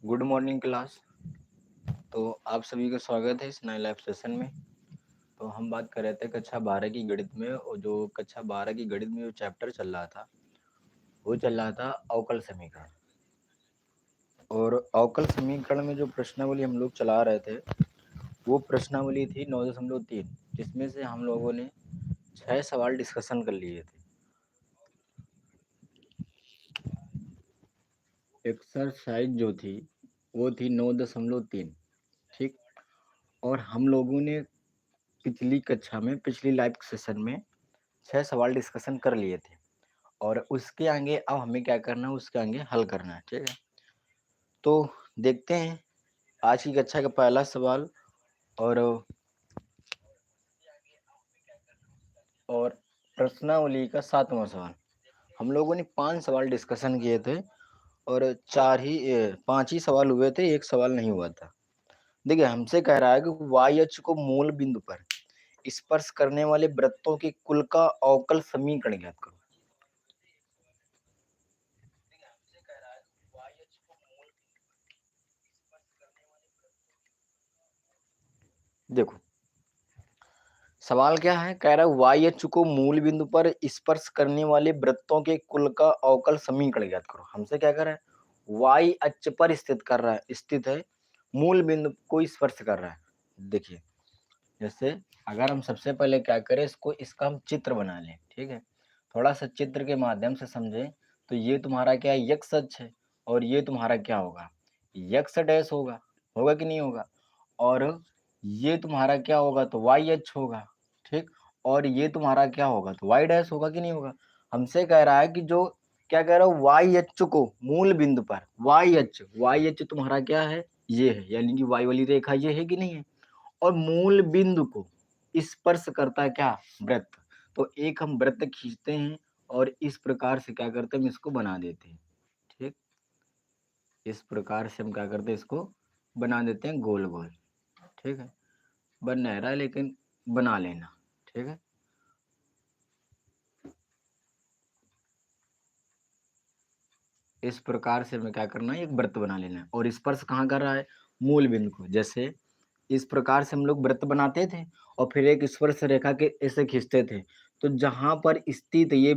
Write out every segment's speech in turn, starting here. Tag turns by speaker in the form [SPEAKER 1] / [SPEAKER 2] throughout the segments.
[SPEAKER 1] Good morning class. तो आप सभी का स्वागत है इस नए लाइव सेशन में। तो हम बात कर रहे थे कक्षा 12 की गणित में, और जो कक्षा 12 की गणित में जो चैप्टर चल रहा था वो चल रहा था अवकल समीकरण। और अवकल समीकरण में जो प्रश्नावली हम लोग चला रहे थे वो प्रश्नावली थी 9.3, जिसमें से हम लोगों ने 6 सवाल डिस्कशन कर लिए थे। एक्सरसाइज जो थी वो थी 9.3, ठीक। और हम लोगों ने पिछली कक्षा में, पिछली लाइव सेशन में 6 सवाल डिस्कशन कर लिए थे, और उसके आगे अब हमें क्या करना है, उसके आगे हल करना है, ठीक है। तो देखते हैं आज की कक्षा का पहला सवाल और प्रश्नावली का 7वां सवाल। हम लोगों ने 5 सवाल डिस्कशन किए थे और 5 ही सवाल हुए थे, एक सवाल नहीं हुआ था। देखिए, हमसे कह रहा है कि वाई अक्ष को मूल बिंदु पर स्पर्श करने वाले वृत्तों के कुल का अवकल समीकरण ज्ञात करो। देखो, सवाल क्या है, कह रहा है वाई अक्ष को मूल बिंदु पर स्पर्श करने वाले वृत्तों के कुल का अवकल समीकरण ज्ञात करो। हमसे क्या कर रहा है, वाई अक्ष पर स्थित है, मूल बिंदु को स्पर्श कर रहा है। देखिए, जैसे अगर हम सबसे पहले क्या करें, इसका हम चित्र बना लें, ठीक है। थोड़ा सा चित्र के माध्यम से समझें तो ये तुम्हारा क्या है, एक्स अक्ष है, और ये तुम्हारा क्या होगा, एक्स डैश होगा। होगा कि नहीं होगा? और ये तुम्हारा क्या होगा, तो वाई अक्ष होगा, ठीक। और ये तुम्हारा क्या होगा, तो वाई डैश होगा कि नहीं होगा? हमसे कह रहा है कि जो क्या कह रहा हूँ, वाई अक्ष को मूल बिंदु पर, वाई अक्ष तुम्हारा क्या है, ये है, यानी कि वाई वाली रेखा ये है कि नहीं है, और मूल बिंदु को स्पर्श करता है क्या, वृत्त। तो एक हम वृत्त खींचते हैं और इस प्रकार से क्या करते हैं, हम इसको बना देते हैं, ठीक। इस प्रकार से हम क्या करते हैं, इसको बना देते हैं गोल गोल, ठीक है। बन नहीं रहा है लेकिन बना लेना, ठीक है। इस प्रकार से हमें क्या करना है, एक वृत्त बना लेना है, और स्पर्श कहाँ कर रहा है, मूल बिंदु को। जैसे इस प्रकार से हम लोग वृत्त बनाते थे और फिर एक स्पर्श रेखा के ऐसे खींचते थे। तो जहां पर स्थित ये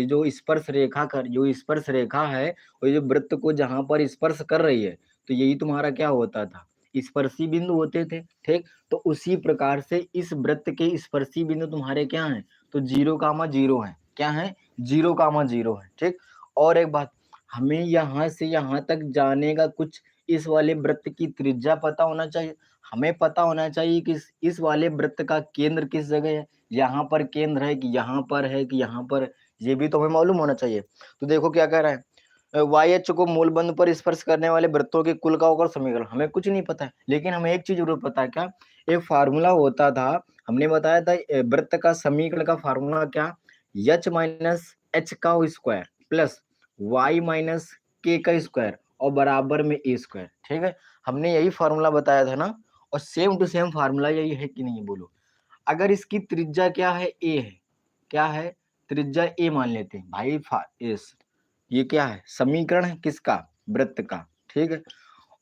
[SPEAKER 1] जो स्पर्श रेखा है, और ये वृत्त को जहां पर स्पर्श कर रही है, तो यही तुम्हारा क्या होता था, स्पर्शी बिंदु होते थे, ठीक। तो उसी प्रकार से इस वृत्त के स्पर्शी बिंदु तुम्हारे क्या हैं, तो 0,0 है। क्या है, 0,0 है, ठीक। और एक बात, हमें यहाँ से यहाँ तक जाने का कुछ इस वाले वृत्त की त्रिज्या पता होना चाहिए। हमें पता होना चाहिए कि इस वाले वृत्त का केंद्र किस जगह है, यहाँ पर केंद्र है कि यहाँ पर है कि यहाँ पर, ये भी तो हमें मालूम होना चाहिए। तो देखो क्या कह रहा है, वाई अक्ष को मूल बिंदु पर स्पर्श करने वाले वृत्तों के कुल का अवकल समीकरण। हमें कुछ नहीं पता है, लेकिन हमें एक चीज जरूर पता है, क्या, एक फार्मूला होता था, हमने बताया था वृत्त का समीकरण का फार्मूला क्या, एच माइनस एच का स्क्वायर प्लस वाई माइनस के का स्क्वायर और बराबर में ए स्क्वायर, ठीक है। हमने यही फार्मूला बताया था ना, और सेम टू सेम फार्मूला यही है कि नहीं, बोलो। अगर इसकी त्रिज्या क्या है, ए है, क्या है, त्रिज्या ए मान लेते हैं भाई। ये क्या है, समीकरण है किसका, वृत्त का, ठीक है।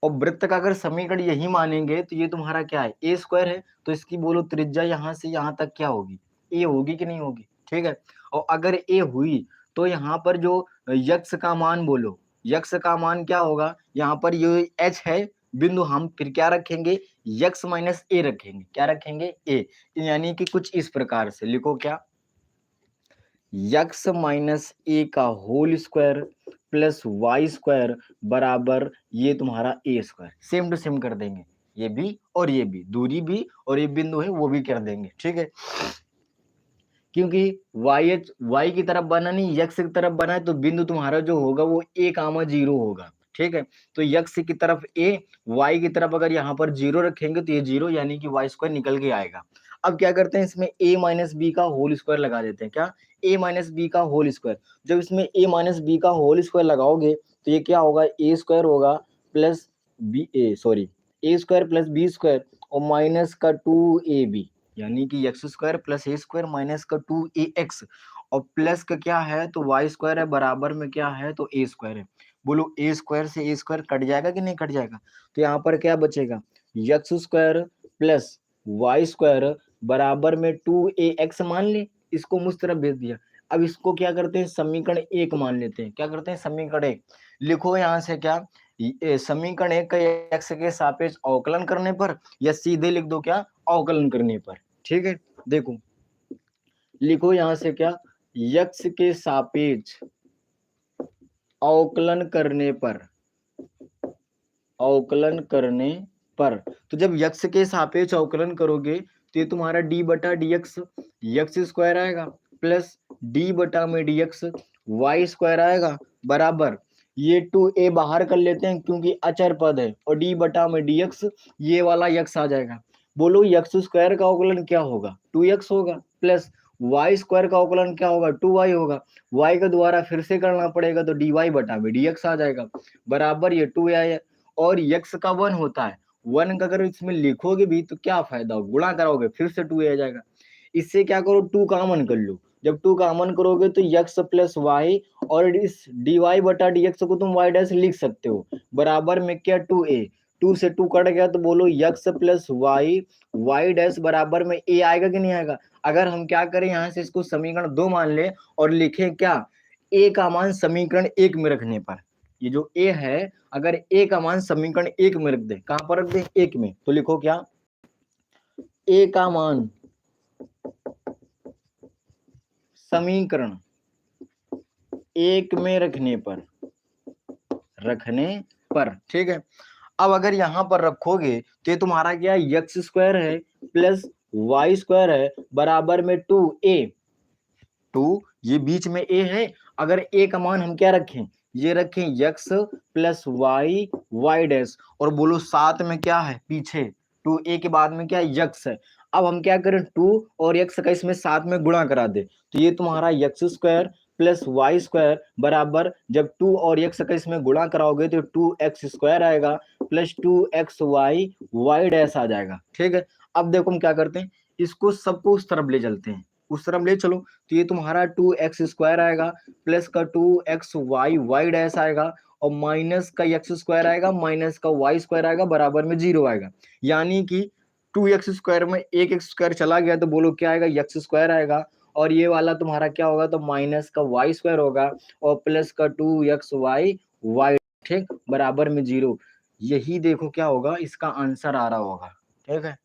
[SPEAKER 1] और वृत्त का अगर समीकरण यही मानेंगे तो ये तुम्हारा क्या है, ए स्क्वायर है। तो इसकी बोलो त्रिज्या यहाँ से यहाँ तक क्या होगी, ए होगी कि नहीं होगी, ठीक है। और अगर ए हुई तो यहाँ पर जो यक्स का मान बोलो, यक्स का मान क्या होगा, यहाँ पर ये एच है बिंदु, हम फिर क्या रखेंगे, यक्स माइनस ए रखेंगे। क्या रखेंगे, ए। यानी कि कुछ इस प्रकार से लिखो, क्या, यक्स माइनस ए का whole square plus y square बराबर ये तुम्हारा a square. Same to same कर देंगे, ये भी और ये भी, दूरी भी और ये बिंदु है वो भी कर देंगे, ठीक है। क्योंकि वाई की तरफ बना नहीं, यक्स की तरफ बना है, तो बिंदु तुम्हारा जो होगा वो a,0 होगा, ठीक है। तो यक्स की तरफ a, वाई की तरफ अगर यहाँ पर 0 रखेंगे तो ये 0, यानी कि वाई स्क्वायर निकल के आएगा। अब क्या करते हैं, इसमें a माइनस बी का होल स्क्वायर लगा देते हैं। क्या, a माइनस बी का होल स्क्वायर। जब इसमें a माइनस बी का होल स्क्वायर लगाओगे तो ये क्या होगा, ए स्क्वायर होगा प्लस ए स्क्वायर प्लस बी स्क्वायर और माइनस का 2ab, यानी कि एक्स स्क्वायर प्लस ए स्क्वायर माइनस का 2ax, और प्लस का क्या है, तो वाई स्क्वायर है, बराबर में क्या है, तो ए स्क्वायर है। बोलो ए स्क्वायर से ए स्क्वायर कट जाएगा कि नहीं कट जाएगा? तो यहाँ पर क्या बचेगा, x square plus y square बराबर में 2ax मान ले, इसको मुझ तरफ भेज दिया। अब इसको क्या करते हैं, समीकरण एक मान लेते हैं। क्या करते हैं, समीकरण एक लिखो। यहाँ से क्या, समीकरण एक का एक्स के सापेक्ष अवकलन करने पर, या सीधे लिख दो क्या, अवकलन करने पर। ठीक है, देखो लिखो यहाँ से क्या, यक्स के सापेक्ष अवकलन करने पर, अवकलन करने पर, तो जब यक्स के सापेक्ष अवकलन करोगे तो ये तुम्हारा डी बटा डी एक्स यक्स स्क्वायर आएगा, प्लस डी बटा में डी एक्स वाई स्क्वायर आएगा, बराबर ये 2a बाहर कर लेते हैं क्योंकि अचर पद है, और डी बटा में डी एक्स ये वाला यक्स आ जाएगा। बोलो यक्स स्क्वायर का अवकलन क्या होगा, 2x होगा, प्लस वाई स्क्वायर का अवकलन क्या होगा, 2y होगा। y का दोबारा फिर से करना पड़ेगा तो dy बटा में dx आ जाएगा, बराबर ये 2a है। और यक्स का 1 होता है, 1 का अगर इसमें लिखोगे भी तो क्या फायदा, गुणा कराओगे फिर से 2a आ जाएगा। इससे क्या करो, 2 कॉमन कर लो, जब 2 कॉमन करोगे तो यक्स प्लस वाई, और इस dy बटा dx को तुम y डैश लिख सकते हो, बराबर में क्या 2a, 2 से 2 कट गया तो बोलो x plus y Y dash बराबर में a आएगा कि नहीं आएगा। अगर हम क्या करें, यहाँ से इसको समीकरण 2 मान ले और लिखें क्या, a का मान समीकरण 1 में रखने पर, ये जो a है अगर a का मान समीकरण 1 में रख दे, कहां पर रख दे, 1 में, तो लिखो क्या, a का मान समीकरण 1 में रखने पर, ठीक है। अब अगर यहां पर रखोगे तो ये तुम्हारा क्या, यक्स स्क्वायर है प्लस वाई स्क्वायर है बराबर में 2a, 2 ये बीच में a है, अगर a का मान हम क्या रखें, ये रखें x plus y Y dash, और बोलो साथ में क्या है पीछे 2a के बाद में क्या यक्स है। अब हम क्या करें, 2 और x का इसमें साथ में गुणा करा दे, तो ये तुम्हारा x square plus y square बराबर, जब 2 और x का इसमें गुणा कराओगे तो 2x स्क्वायर आएगा plus 2x Y Y dash आ जाएगा। ठीक है, अब देखो हम क्या करते हैं, इसको सबको उस तरफ ले चलते हैं, उस तरफ ले चलो, तो ये तुम्हारा 2x स्क्वायर आएगा प्लस का 2x वाई वाई डैश आएगा, और माइनस का एक्स स्क्वायर आएगा माइनस का वाई स्क्वायर आएगा, बराबर में 0 आएगा। यानी कि 2x स्क्वायर में एक एक्स स्क्वायर चला गया तो बोलो क्या आएगा, एक्स स्क्वायर आएगा, और ये वाला तुम्हारा क्या होगा, तो माइनस का वाई स्क्वायर होगा, और प्लस का 2x वाई वाई, ठीक, बराबर में 0। यही देखो क्या होगा, इसका आंसर आ रहा होगा। ठीक है,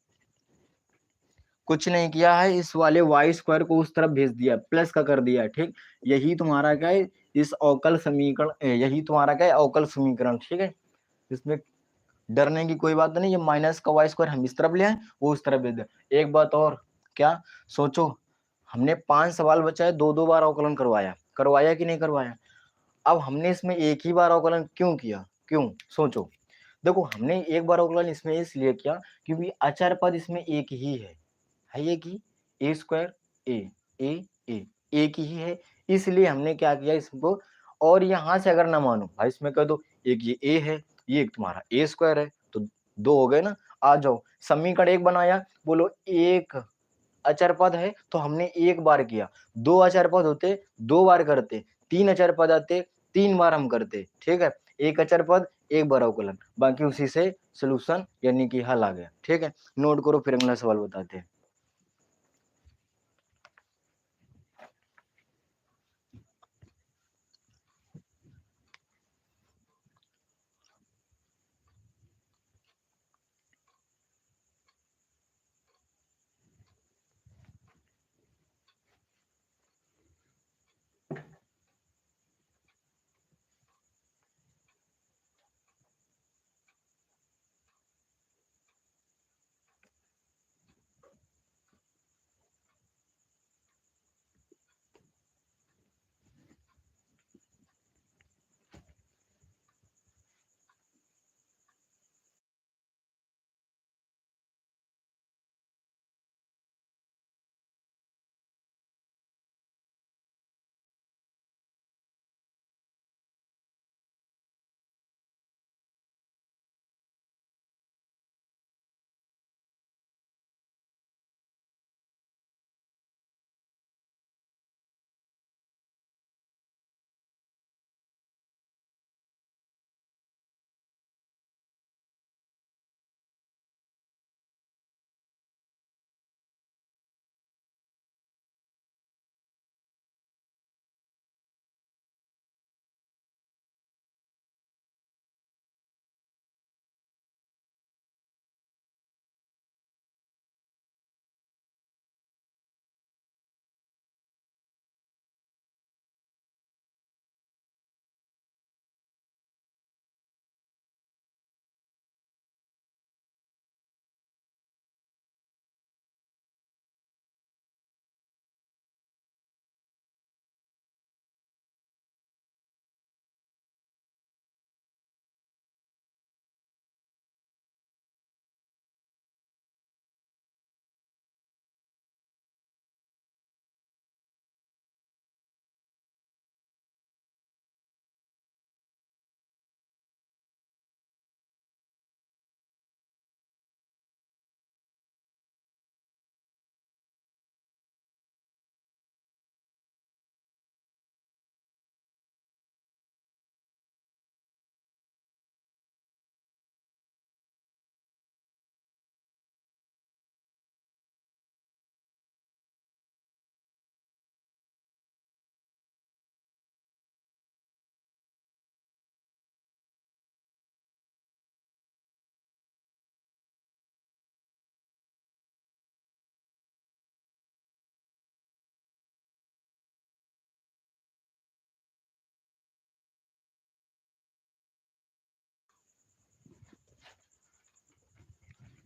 [SPEAKER 1] कुछ नहीं किया है, इस वाले वाई स्क्वायर को उस तरफ भेज दिया, प्लस का कर दिया। ठीक, यही तुम्हारा क्या है, इस अवकल समीकरण, यही तुम्हारा क्या है, अवकल समीकरण। ठीक है, इसमें डरने की कोई बात नहीं, ये माइनस का वाई स्क्वायर हम इस तरफ ले आए, वो उस तरफ भेज दे। एक बात और, क्या सोचो, हमने 5 सवाल बचाए, 2-2 बार अवकलन करवाया, करवाया कि नहीं करवाया। अब हमने इसमें एक ही बार अवकलन क्यों किया, क्यों, सोचो। देखो हमने एक बार अवकलन इसमें इसलिए किया क्योंकि अचर पद इसमें एक ही है ये कि ए स्क्वायर ए ए ए एक ही है, इसलिए हमने क्या किया इसको। और यहां से अगर ना मानो भाई, इसमें कह दो एक ये ए है, ये एक तुम्हारा ए स्क्वायर है, तो 2 हो गए ना। आ जाओ, समीकरण 1 बनाया, बोलो एक अचर पद है तो हमने एक बार किया, 2 अचर पद होते 2 बार करते, 3 अचर पद आते 3 बार हम करते। ठीक है, एक अचर पद एक बार अवकलन, बाकी उसी से सोल्यूशन यानी कि हल आ गया। ठीक है, नोट करो, फिर अगला सवाल बताते हैं।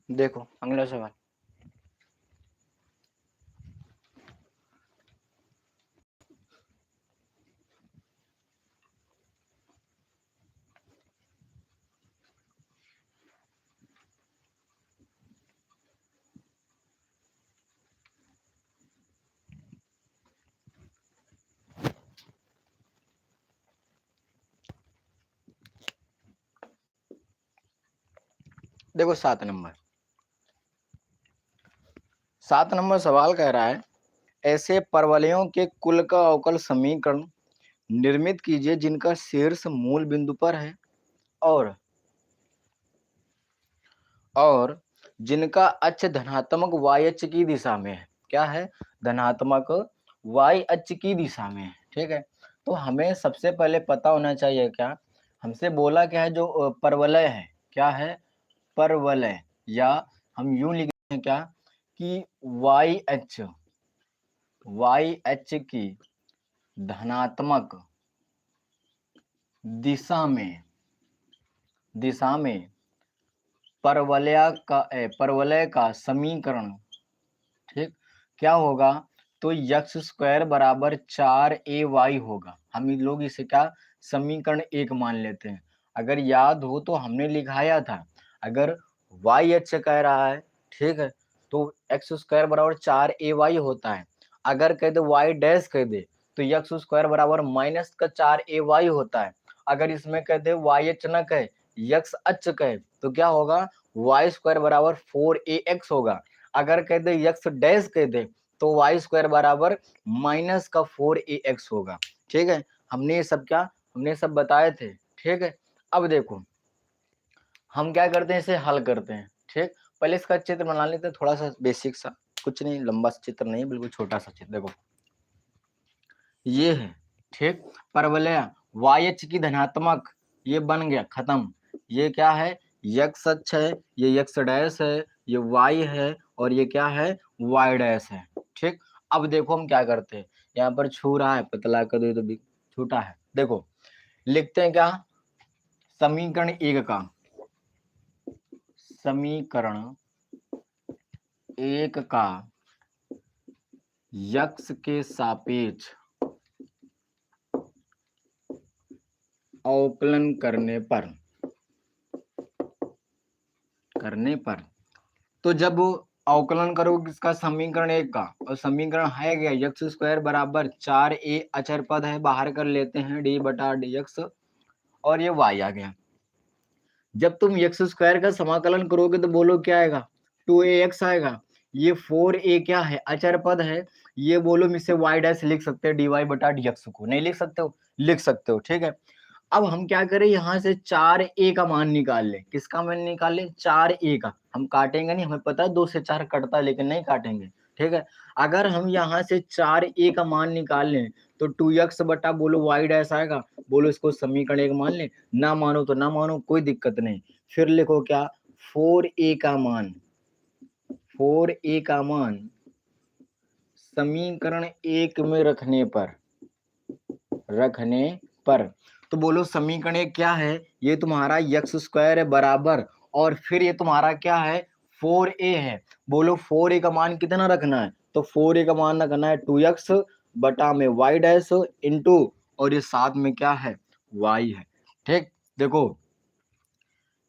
[SPEAKER 1] देखो अगला सवाल। देखो 7 नंबर सवाल कह रहा है, ऐसे परवलयों के कुल का अवकल समीकरण निर्मित कीजिए जिनका शीर्ष मूल बिंदु पर है और जिनका अक्ष धनात्मक y अक्ष की दिशा में है। क्या है? धनात्मक y अक्ष की दिशा में है। ठीक है, तो हमें सबसे पहले पता होना चाहिए क्या, हमसे बोला क्या है, जो परवलय है, क्या है? परवलय, या हम यूं लिखते हैं क्या कि y अक्ष की धनात्मक दिशा में परवलय का समीकरण, ठीक, क्या होगा? तो यक्स स्क्वायर बराबर 4ay होगा। हम लोग इसे क्या समीकरण 1 मान लेते हैं। अगर याद हो तो हमने लिखाया था, अगर y अक्ष कह रहा है, ठीक है, तो एक्स स्क्वायर बराबर 4ay होता है। अगर कह दे y डैश कह दे तो यक्स स्क्वायर बराबर माइनस का 4ay होता है। अगर इसमें कह दे y अक्ष न कहे, यक्स अक्ष कहे, तो क्या होगा? y स्क्वायर बराबर 4ax होगा। अगर कह दे यक्स डैश कह दे तो वाई स्क्वायर बराबर माइनस का 4ax होगा। ठीक है, हमने ये सब बताए थे। ठीक है, अब देखो हम क्या करते हैं, इसे हल करते हैं। ठीक, पहले इसका चित्र बना लेते हैं, थोड़ा सा बेसिक सा, कुछ नहीं, लंबा चित्र नहीं, बिल्कुल छोटा सा चित्र। देखो ये है, ठीक, परवलय वाई अक्ष की धनात्मक, ये बन गया, खत्म। ये क्या है? यक्स अक्ष है, ये यक्स डैश है, ये वाई है, और ये क्या है? वाई डैश है। ठीक, अब देखो हम क्या करते हैं, यहाँ पर छू रहा है, पतला कर दे तो भी छूटा है। देखो लिखते हैं क्या, समीकरण 1 का, समीकरण 1 का यक्स के सापेक्ष अवकलन करने पर तो जब अवकलन करोगे किसका? समीकरण 1 का, और समीकरण है क्या? यक्स स्क्वायर बराबर 4a अचर पद है, बाहर कर लेते हैं d बटा dx, और ये y आ गया। जब तुम यक्स स्क्वायर का समाकलन करोगे तो बोलो क्या आएगा? 2ax आएगा। ये 4a क्या है? अचर पद है। ये बोलो इसे y डैश लिख सकते हैं, dy बटा dx को, नहीं लिख सकते हो? लिख सकते हो। ठीक है, अब हम क्या करें, यहाँ से 4a का मान निकाल लें। किसका मान निकाल लें? 4a का। हम काटेंगे नहीं, हमें पता है 2 से 4 कटता है, लेकिन नहीं काटेंगे। ठीक है, अगर हम यहाँ से 4a का मान निकाल लें तो 2x बटा बोलो y डैश आएगा। बोलो इसको समीकरण 1 मान लें, ना मानो तो ना मानो, कोई दिक्कत नहीं। फिर लिखो क्या? 4a का मान समीकरण 1 में रखने पर तो बोलो समीकरण 1 क्या है? ये तुम्हारा यक्स स्क्वायर है बराबर, और फिर ये तुम्हारा क्या है? 4a है। बोलो 4a का मान कितना रखना है? तो 4a का मान रखना है 2x बटा में y डैश इंटू, और ये साथ में क्या है? y है। ठीक, देखो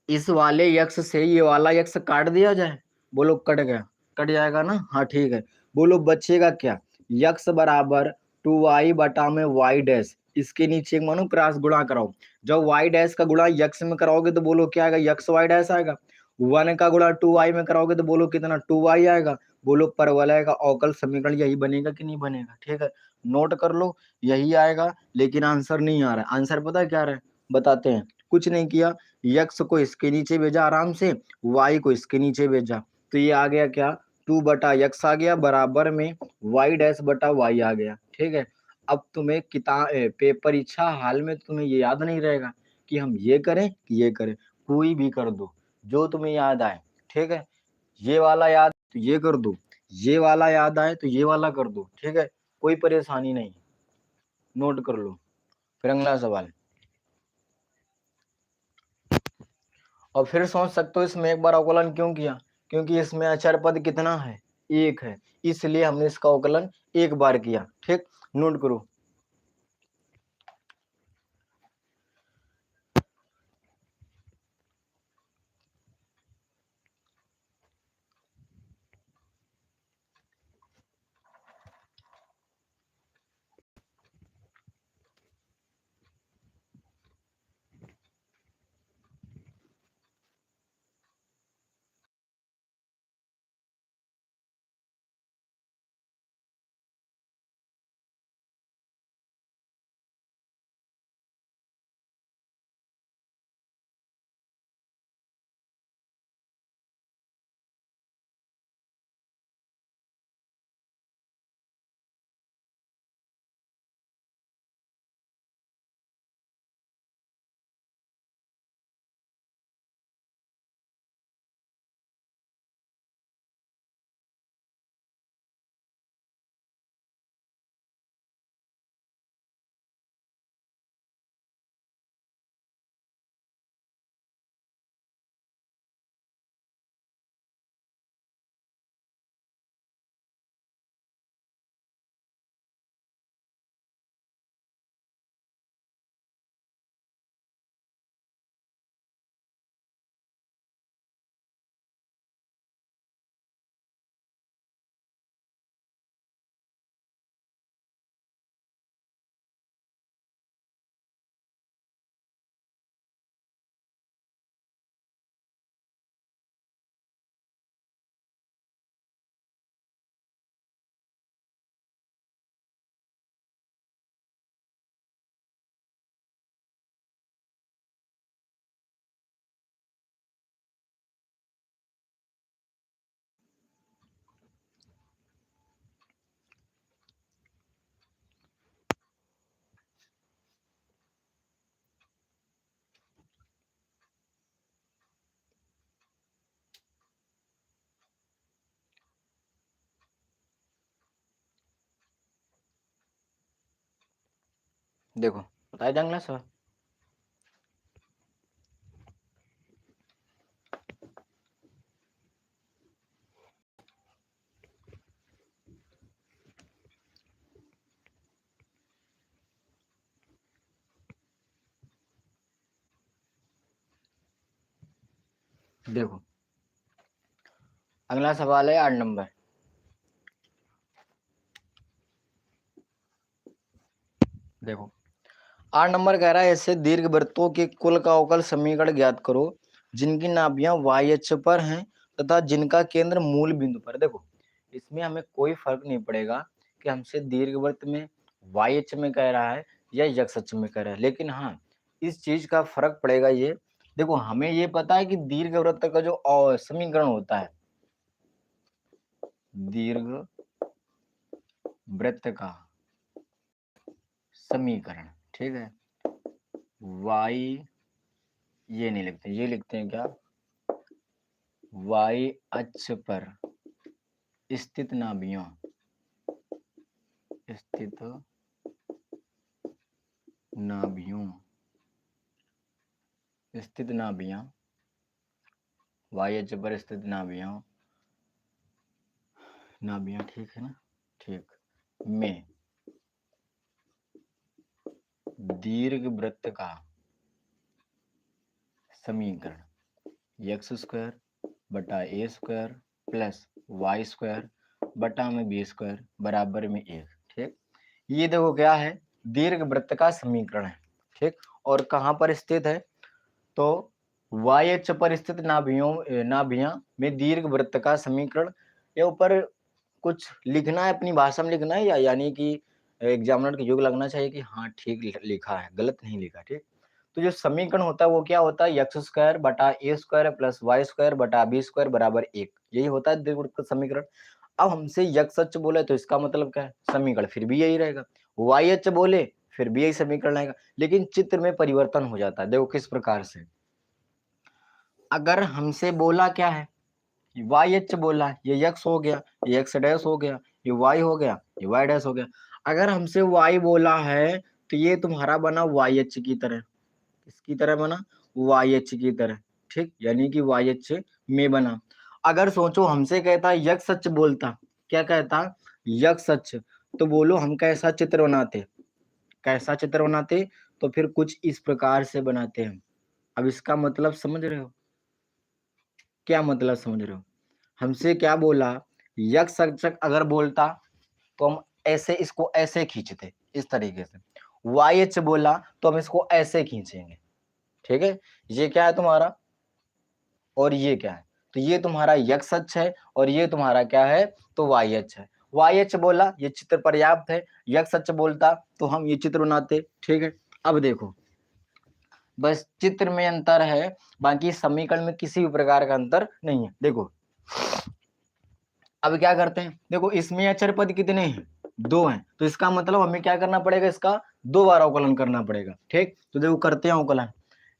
[SPEAKER 1] इस वाले यक्स से ये वाला यक्स काट दिया जाए, बोलो कट गया, कट जाएगा ना? हाँ ठीक है, बोलो बचेगा क्या? यक्स बराबर 2y बटा में y डैश, इसके नीचे मानो क्रॉस गुणा कराओ। जब y डैश का गुणा यक्स में कराओगे तो बोलो क्या आएगा? यक्स y डैश आएगा। 1 का गुणा 2y में कराओगे तो बोलो कितना? 2y आएगा। बोलो परवलय का अवकल समीकरण यही बनेगा कि नहीं बनेगा? ठीक है, नोट कर लो, यही आएगा। लेकिन आंसर नहीं आ रहा है। आंसर पता है क्या रहा है? बताते हैं। कुछ नहीं किया, यक्स को इसके नीचे भेजा आराम से, वाई को इसके नीचे भेजा, तो ये आ गया क्या? 2 बटा यक्स आ गया बराबर में वाई डैश बटा वाई आ गया। ठीक है, अब तुम्हें पेपर इच्छा हाल में तुम्हें ये याद नहीं रहेगा कि हम ये करें कि ये करें, कोई भी कर दो जो तुम्हें याद आए। ठीक है, ये वाला याद तो ये कर दो, ये वाला याद आए तो ये वाला कर दो। ठीक है, कोई परेशानी नहीं, नोट कर लो। फिर अगला सवाल, और फिर सोच सकते हो इसमें एक बार अवकलन क्यों किया, क्योंकि इसमें अचर पद कितना है, 1 है, इसलिए हमने इसका अवकलन एक बार किया। ठीक, नोट करो। देखो बताया था अगला सवाल। देखो अगला सवाल है 8 नंबर। देखो 8 नंबर कह रहा है ऐसे दीर्घवृत्तों के कुल का अवकल समीकरण ज्ञात करो जिनकी नाभियां y अक्ष पर हैं तथा जिनका केंद्र मूल बिंदु पर। देखो इसमें हमें कोई फर्क नहीं पड़ेगा कि हमसे दीर्घवृत्त में y अक्ष में कह रहा है या x अक्ष में कह रहा है, लेकिन हाँ इस चीज का फर्क पड़ेगा ये। देखो हमें ये पता है कि दीर्घवृत्त का जो समीकरण होता है, दीर्घ वृत्त का समीकरण, ठीक है, y ये नहीं लिखते, ये लिखते हैं क्या, y अक्ष पर स्थित नाभियों, स्थित नाभियों, स्थित नाभियां, y अक्ष पर स्थित नाभियों, नाभियां, ठीक है ना, ठीक, में दीर्घवृत्त का समीकरण एक्स स्क्वायर बटा ए स्क्वायर प्लस वाई स्क्वायर बटा में बी स्क्वायर बराबर में 1। ठीक, ये देखो क्या है, दीर्घवृत्त का समीकरण है। ठीक, और कहाँ पर स्थित है, तो y अक्ष पर स्थित नाभियां में दीर्घवृत्त का समीकरण। ये ऊपर कुछ लिखना है, अपनी भाषा में लिखना है, या यानी कि एग्जामिनर के योग लगना चाहिए कि हाँ ठीक लिखा है, गलत नहीं लिखा। ठीक, तो जो समीकरण होता है वो क्या होता है, एक्स स्क्वायर बटा ए स्क्वायर प्लस वाई स्क्वायर बटा बी स्क्वायर बराबर 1, यही होता है दीर्घवृत्त का समीकरण। अब हमसे एक्स अक्ष बोले तो इसका मतलब क्या है, समीकरण फिर भी यही रहेगा, वाई अक्ष बोले फिर भी यही समीकरण आएगा, लेकिन चित्र में परिवर्तन हो जाता है। देखो किस प्रकार से, अगर हमसे बोला क्या है, वाई एच बोला, ये एक्स हो गया, ये एक्स डैश हो गया, ये वाई हो गया, ये वाई डैश हो गया। अगर हमसे वाई बोला है तो ये तुम्हारा बना वाई एच की तरह, किसकी तरह बना, वाई एच की तरह। ठीक, यानी कि वाई एच में बना। अगर सोचो हमसे कहता यक सच बोलता, क्या कहता, यक सच, तो बोलो हम कैसा चित्र बनाते, कैसा चित्र बनाते, तो फिर कुछ इस प्रकार से बनाते हैं। अब इसका मतलब समझ रहे हो, क्या मतलब समझ रहे हो? हमसे क्या बोला, यक सच अगर बोलता तो हम ऐसे इसको ऐसे खींचते इस तरीके से, वाई एच बोला तो हम इसको ऐसे खींचेंगे, ठीक है। ये क्या है तुम्हारा और ये क्या है, तो ये तुम्हारा यक्स अक्ष है और ये तुम्हारा क्या है, तो वाई अक्ष है। वाई अक्ष बोला ये चित्र पर्याप्त है, यक्स अक्ष बोलता तो हम ये चित्र बनाते, ठीक है। अब देखो बस चित्र में अंतर है, बाकी समीकरण में किसी भी प्रकार का अंतर नहीं है। देखो अब क्या करते हैं, देखो इसमें अचर पद कितने हैं, दो हैं, तो इसका मतलब हमें क्या करना पड़ेगा, इसका दो बार अवकलन करना पड़ेगा, ठीक। तो देखो करते हैं अवकलन,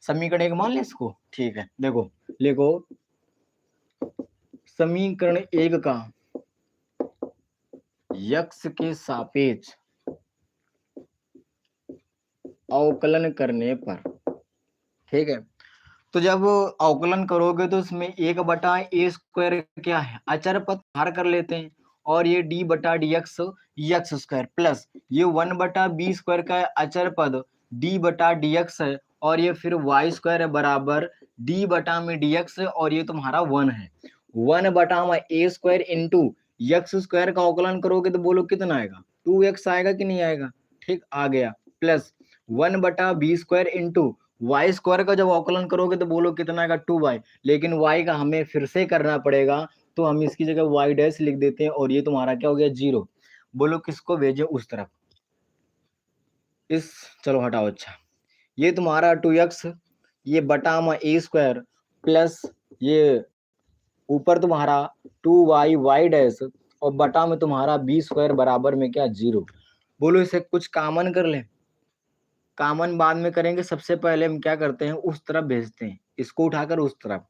[SPEAKER 1] समीकरण एक मान ले इसको, ठीक है। देखो लिखो समीकरण एक का यक्स के सापेक्ष अवकलन करने पर, ठीक है। तो जब अवकलन करोगे तो इसमें एक बटा ए स्क्वायर क्या है, अचर पद बाहर कर लेते हैं, और ये डी बटा D x x square plus ये वन बटा बी स्क्वायर का अचर पद डी बटा डी एक्स है, और ये फिर वाई स्क्वायर है बराबर डी बटा में डी एक्स, और ये तुम्हारा वन है, वन बटा में ए स्क्वायर इंटू यक्स स्क्वायर का अवकलन करोगे तो बोलो कितना आएगा, टू एक्स आएगा कि नहीं आएगा, ठीक आ गया, प्लस वन बटा b square into y square का जब अवकलन करोगे तो बोलो कितना आएगा, टू वाई, लेकिन वाई का हमें फिर से करना पड़ेगा, तो हम इसकी जगह वाई डैश लिख देते हैं, और ये तुम्हारा क्या हो गया, जीरो। बोलो किसको भेजे, उस तरफ, इस, चलो हटाओ, अच्छा ये तुम्हारा टू एक्स, ये बटा में ए स्क्वायर प्लस ये ऊपर तुम्हारा टू वाई वाई डैश, और बटा में तुम्हारा बी स्क्वायर बराबर में क्या, जीरो। बोलो इसे कुछ कॉमन कर ले, कॉमन बाद में करेंगे, सबसे पहले हम क्या करते हैं, उस तरफ भेजते हैं, इसको उठाकर उस तरफ,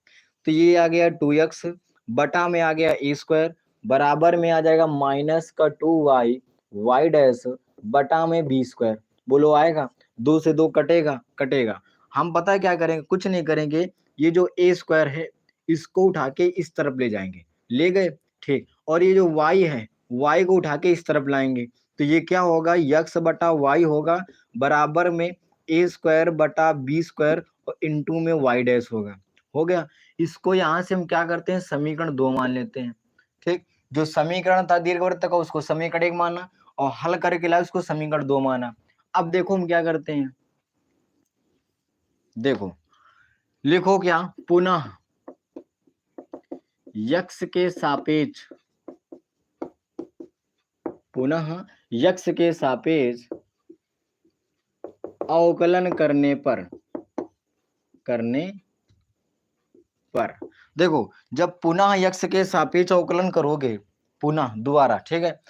[SPEAKER 1] तो ये आ गया टू एक्स बटा में आ गया ए स्क्वायर बराबर में आ जाएगा माइनस का टू वाई वाई डैश बटा में बी स्क्वायर। बोलो आएगा, दो से दो कटेगा, कटेगा। हम पता है क्या करेंगे, कुछ नहीं करेंगे, ये जो ए स्क्वायर है इसको उठा के इस तरफ ले जाएंगे, ले गए, ठीक, और ये जो वाई है वाई को उठा के इस तरफ लाएंगे, तो ये क्या होगा, यक्स बटा वाई होगा बराबर में ए स्क्वायर बटा बी स्क्वायर और इंटू में वाई डैश होगा, हो गया। इसको यहाँ से हम क्या करते हैं, समीकरण दो मान लेते हैं, ठीक। जो समीकरण था दीर्घवृत्त का उसको समीकरण एक माना, और हल करके लाए उसको समीकरण दो माना। अब देखो हम क्या करते हैं, देखो लिखो क्या, पुनः यक्स के सापेक्ष, पुनः यक्स के सापेक्ष अवकलन करने पर, करने पर, देखो जब पुनः यक्स के सापेक्ष अवकलन करोगे, पुनः दोबारा, ठीक है,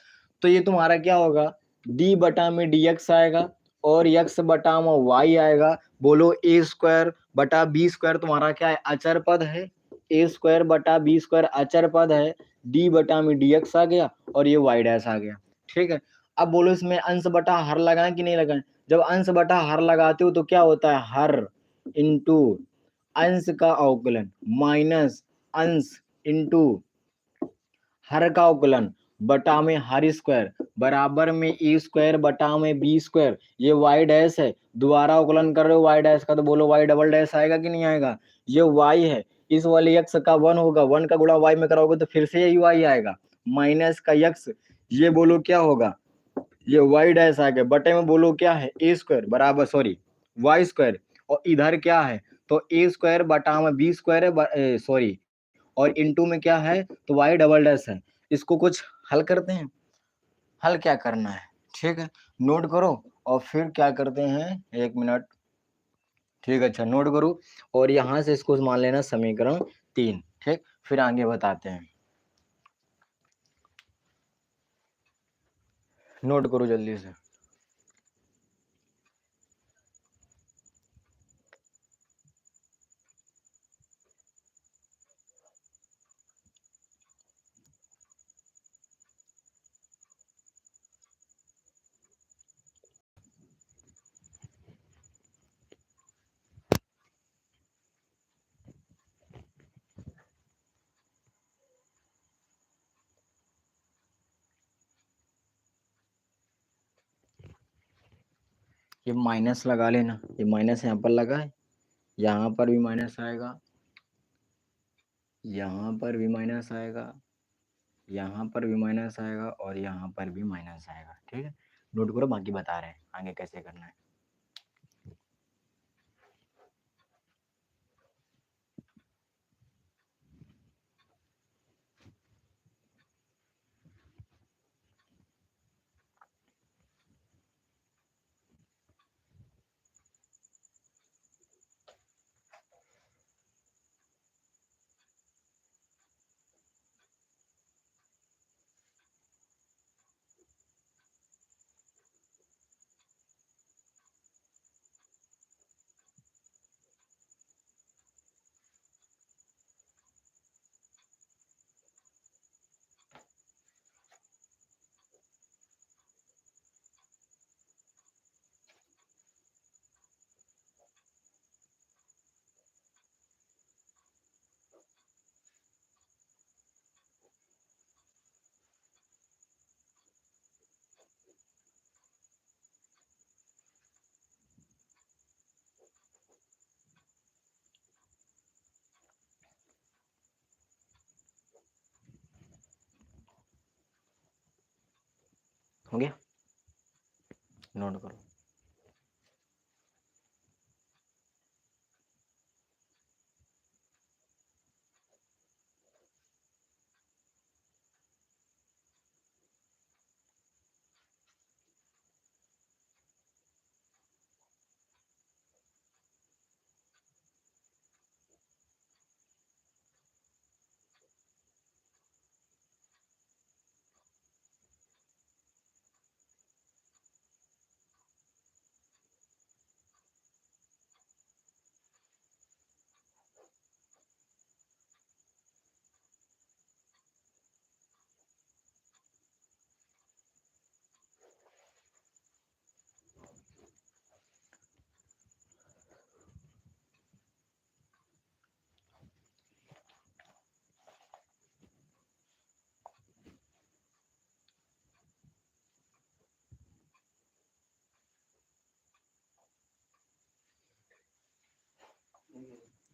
[SPEAKER 1] तो ये तुम्हारा क्या होगा, डी बटा में डी एक्स आएगा और यक्स बटा में वाई आएगा। बोलो ए स्क्वायर बटा बी स्क्वायर तुम्हारा क्या है, अचर पद है, ए स्क्वायर बटा बी स्क्वायर अचर पद है, डी बटा में डी एक्स आ गया और ये वाई डैश आ गया, ठीक है। अब बोलो इसमें अंश बटा हर लगाएं कि नहीं लगाएं, जब अंश बटा हर लगाते हो तो क्या होता है, हर इंटू अंश का अवकलन माइनस अंश इंटू हर का अवकलन बटा में हर स्क्वायर बराबर में ए स्क्वायर बटा में बी स्क्वायर, ये वाई डैश है, दोबारा अवकलन कर रहे हो वाई डैश का, तो बोलो वाई डबल डैश आएगा कि नहीं आएगा, ये वाई है, इस वाले यक्स का वन होगा, वन का गुणा वाई में कराओगे तो फिर से यही वाई आएगा, माइनस का यक्स, ये बोलो क्या होगा, ये वाई डैश आ गया, बटे में बोलो क्या है, ए स्क्वायर बराबर सॉरी वाई स्क्वायर, और इधर क्या है, तो ए स्क्वायर बटा में बी स्क्वायर है सॉरी, और इनटू में क्या है, तो वाई डबल डैश है। इसको कुछ हल करते हैं, हल क्या करना है, ठीक है, नोट करो और फिर क्या करते हैं, एक मिनट, ठीक है, अच्छा नोट करो, और यहाँ से इसको मान लेना समीकरण तीन, ठीक, फिर आगे बताते हैं, नोट करो जल्दी से। ये माइनस लगा लेना, ये माइनस यहाँ पर लगा है, यहाँ पर भी माइनस आएगा, यहाँ पर भी माइनस आएगा, यहाँ पर भी माइनस आएगा और यहाँ पर भी माइनस आएगा। ठीक है, नोट करो, बाकी बता रहे हैं आगे कैसे करना है। हो गया, नोट करो।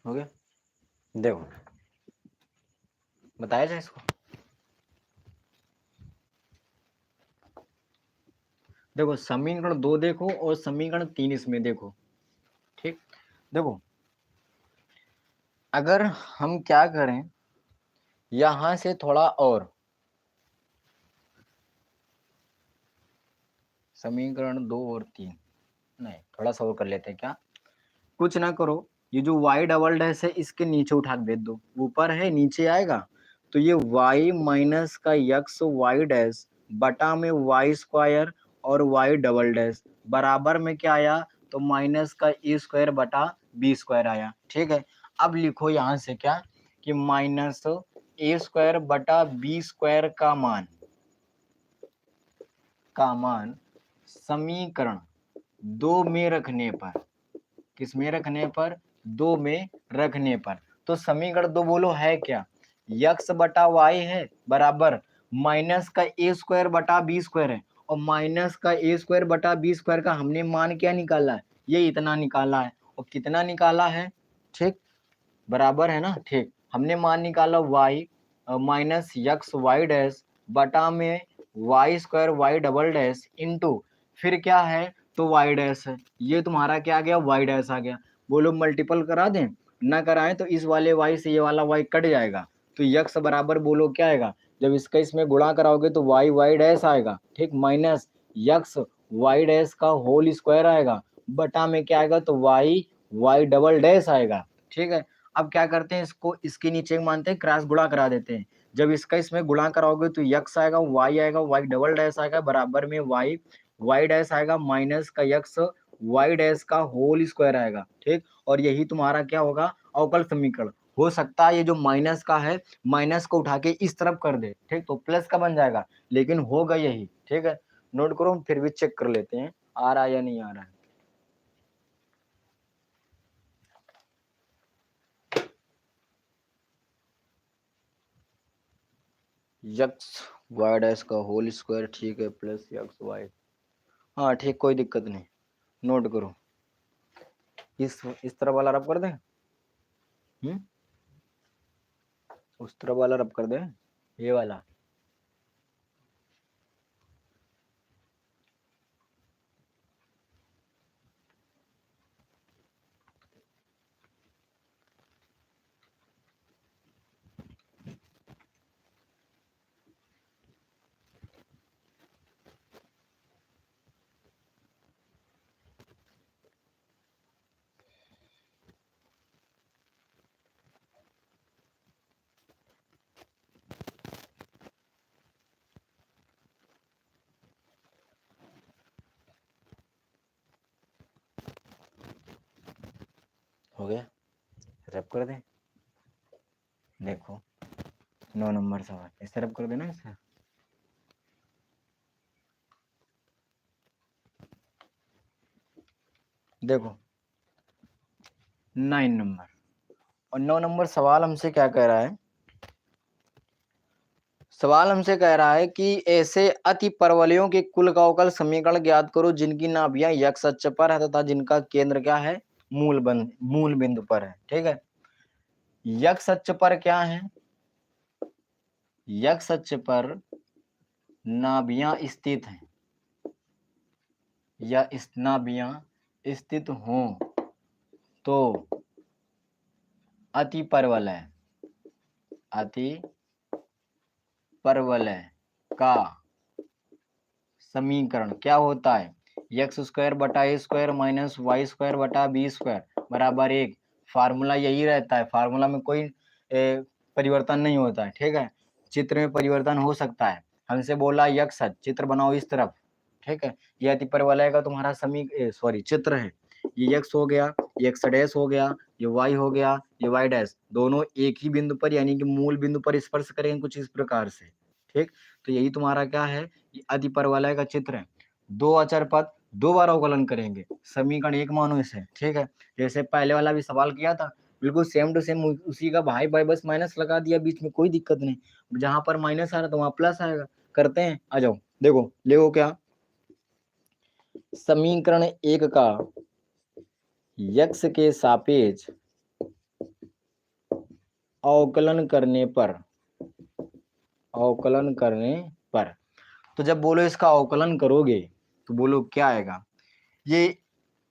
[SPEAKER 1] हो गया, देखो बताया जाए इसको। देखो समीकरण 2 देखो और समीकरण 3 इसमें देखो। ठीक, देखो अगर हम क्या करें, यहां से थोड़ा और समीकरण 2 और 3, नहीं थोड़ा सा और कर लेते हैं क्या, कुछ ना करो, ये जो y डबल डैश है इसके नीचे उठा के भेज दो, ऊपर है नीचे आएगा, तो ये y माइनस का यक्स वाई डैश बटा में वाई स्क्वायर और y डबल डैश बराबर में क्या आया, तो माइनस का ए स्क्वायर बटा बी स्क्वायर आया। ठीक है, अब लिखो यहाँ से क्या, कि माइनस ए स्क्वायर बटा बी स्क्वायर का मान समीकरण 2 में रखने पर, किस में रखने पर, 2 में रखने पर, तो समीकरण 2 बोलो है क्या, यक्स बटा वाई है बराबर माइनस का ए स्क्वायर बटा बी स्क्वायर है, और माइनस का ए स्क्वायर बटा बी स्क्वायर का हमने मान क्या निकाला है, ये इतना निकाला है, और कितना निकाला है, ठीक बराबर है ना। ठीक, हमने मान निकाला y minus x y dash बटा में y square y double dash into फिर क्या है, तो वाई डैश है, ये तुम्हारा क्या आ गया, वाई डैश आ गया। बोलो मल्टीपल करा दें, ना कराएं तो इस वाले y से ये वाला y कट जाएगा, तो यक्स बराबर बोलो क्या आएगा, जब इसका इसमें गुणा कराओगे तो वाई वाई डैश आएगा, ठीक माइनस यक्स वाई डैश का होल स्क्वायर आएगा, बटा में क्या आएगा, तो वाई वाई डबल डैश आएगा। ठीक है, अब क्या करते हैं, इसको इसके नीचे मानते हैं क्रॉस गुणा करा देते हैं, जब इसका इसमें गुणा कराओगे तो यक्स आएगा वाई डबल डैश आएगा बराबर में वाई वाई डैश आएगा माइनस का यक्स वाई डैश का होल स्क्वायर आएगा। ठीक, और यही तुम्हारा क्या होगा, अवकल समीकरण। हो सकता है ये जो माइनस का है, माइनस को उठा के इस तरफ कर दे, ठीक तो प्लस का बन जाएगा, लेकिन होगा यही। ठीक है, नोट करो, फिर भी चेक कर लेते हैं आ रहा है या नहीं आ रहा है। यक्स वाई डैश का होल स्क्वायर, ठीक है, प्लस यक्स वाई, हाँ ठीक, कोई दिक्कत नहीं, नोट करो, इस तरफ वाला रब कर दें, उस तरफ वाला रब कर दें, ये वाला। हो गया, रब कर दें। देखो 9 नंबर सवाल, इस तरफ कर देना इसे। देखो 9 नंबर और 9 नंबर सवाल हमसे क्या कह रहा है, सवाल हमसे कह रहा है कि ऐसे अति परवलयों के कुल का अवकल समीकरण ज्ञात करो जिनकी नाभियां यक्ष अक्ष पर है तथा जिनका केंद्र क्या है, मूल बिंदु पर है। ठीक है, यक्ष अक्ष पर क्या है, यक्ष अक्ष पर नाभियां स्थित हैं या नाभियां स्थित हों तो अति परवलय, अति परवलय का समीकरण क्या होता है, एक्स स्क्वायर बटा ए स्क्वायर माइनस वाई स्क्वायर बटा बी स्क्वायर बराबर 1। फार्मूला यही रहता है, फार्मूला में कोई परिवर्तन नहीं होता है। ठीक है, चित्र में परिवर्तन हो सकता है। हमसे बोला यक्ष, चित्र बनाओ इस तरफ। ठीक है, ये अति परवलय का तुम्हारा चित्र है। ये एक्स हो गया, ये एक्स डैश हो गया, ये वाई हो गया, ये वाई डैश, दोनों एक ही बिंदु पर यानी कि मूल बिंदु पर स्पर्श करेंगे कुछ इस प्रकार से। ठीक, तो यही तुम्हारा क्या है, अति परवलय का चित्र है। दो अचर पद दो बार अवकलन करेंगे, समीकरण 1 मानो इसे। ठीक है, जैसे पहले वाला भी सवाल किया था, बिल्कुल सेम टू सेम उसी का भाई बाई बस माइनस लगा दिया बीच में, कोई दिक्कत नहीं। जहां पर माइनस आ रहा तो वहां प्लस आएगा। करते हैं, आ जाओ। देखो क्या, समीकरण 1 का यक्ष के सापेक्ष अवकलन करने पर, तो जब बोलो इसका अवकलन करोगे तो बोलो क्या आएगा, ये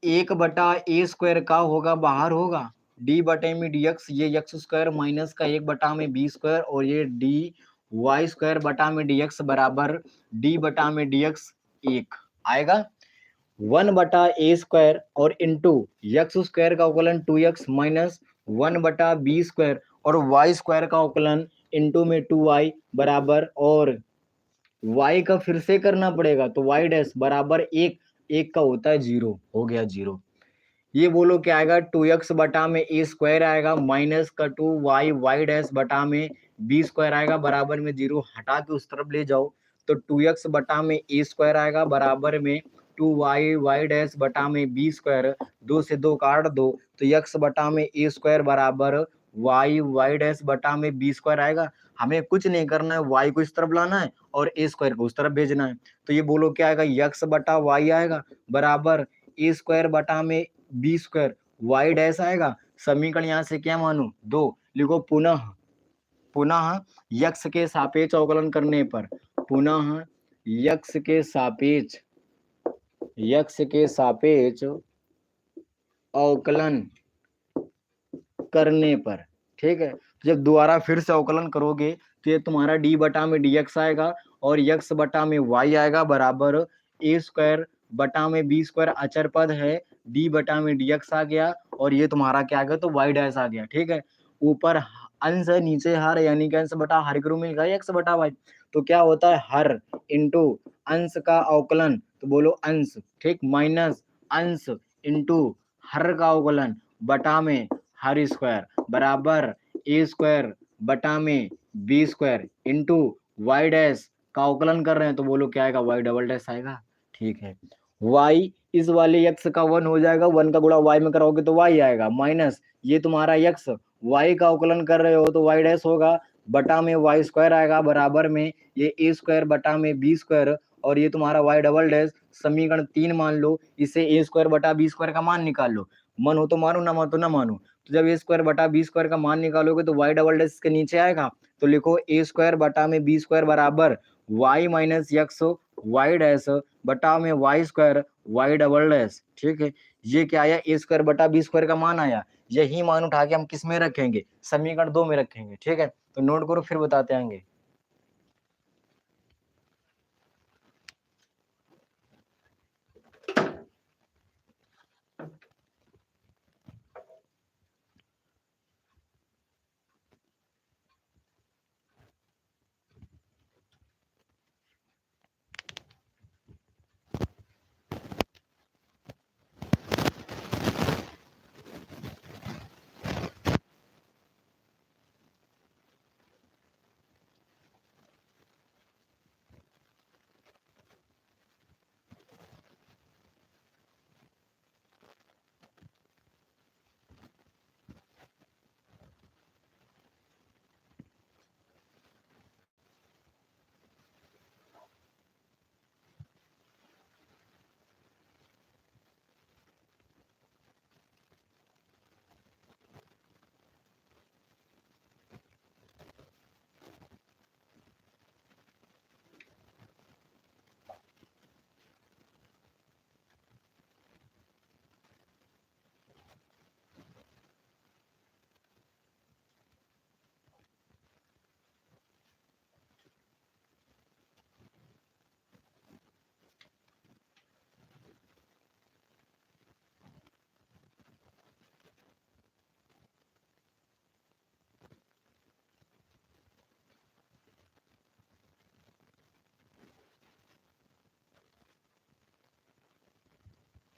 [SPEAKER 1] 1/a² का होगा, बाहर होगा d बटे में dx, ये x स्क्वायर माइनस का 1/b स्क्वायर और ये dy² बटा में dx बराबर d बटा में dx 1 आएगा। 1/a² और इंटू एक्स स्क्वायर का अवकलन 2x माइनस 1/b² और y स्क्वायर का अवकलन इंटू में 2y बराबर, और y का फिर से करना पड़ेगा तो y डैश बराबर 1 का होता है 0, हो गया 0। ये बोलो क्या आएगा, 2x बटा में a² आएगा माइनस का 2y y डैश बटा में b² आएगा बराबर में 0। हटा के उस तरफ ले जाओ तो 2x बटा में a² आएगा बराबर में 2y y डैश बटा में b², 2 से 2 काट दो तो x बटा में a² बराबर y y डैश बटा में b² आएगा। हमें कुछ नहीं करना है, y को इस तरफ लाना है और a² को उस तरफ भेजना है। तो ये बोलो क्या आएगा, x बटा y आएगा बराबर a² बटा में b² y डैश आएगा। समीकरण यहाँ से क्या मानो, 2 लिखो। पुनः यक्ष के सापेक्ष अवकलन करने पर, पुनः यक्ष के सापेक्ष अवकलन करने पर, ठीक है, जब दोबारा फिर से अवकलन करोगे तो ये तुम्हारा d बटा में dx आएगा और x बटा में y आएगा बराबर a² बटा में b² अचर पद है, d बटा में dx आ गया और ये तुम्हारा क्या आ गया, तो y डैश आ गया। ठीक है, ऊपर अंश है नीचे हर, यानी कि अंश बटा हर के रूप में लिखा है x बटा y, तो क्या होता है हर इंटू अंश का अवकलन, तो बोलो अंश, ठीक, माइनस अंश इंटू हर का अवकलन बटा में हर स्क्वायर बराबर a² बटा में b² इंटू y डैश का अवकलन कर रहे हैं तो बोलो क्या आएगा, y डबल डैश आएगा। ठीक है, y इस वाले x का 1 हो जाएगा, 1 का गुणा y में कराओगे तो y आएगा, माइनस ये तुम्हारा x y का अवकलन कर रहे हो तो y डैश होगा बटा में y² आएगा बराबर में ये a² बटा में b² और ये तुम्हारा y डबल डैश समीकरण 3 मान लो, इसे a स्क्वायर बटा b स्क्वायर का मान निकाल लो। मन हो तो मानो, ना मन तो ना मानो। तो जब a स्क्वायर बटा b स्क्वायर का मान निकालोगे तो y डबल डैश के नीचे आएगा, तो लिखो a स्क्वायर बटा में b स्क्वायर बराबर y minus x y dash बटा में y square y double dash. ठीक है, ये क्या आया, a स्क्वायर बटा b स्क्वायर का मान आया। यही मान उठा के हम किस में रखेंगे, समीकरण 2 में रखेंगे। ठीक है, तो नोट करो, फिर बताते आएंगे।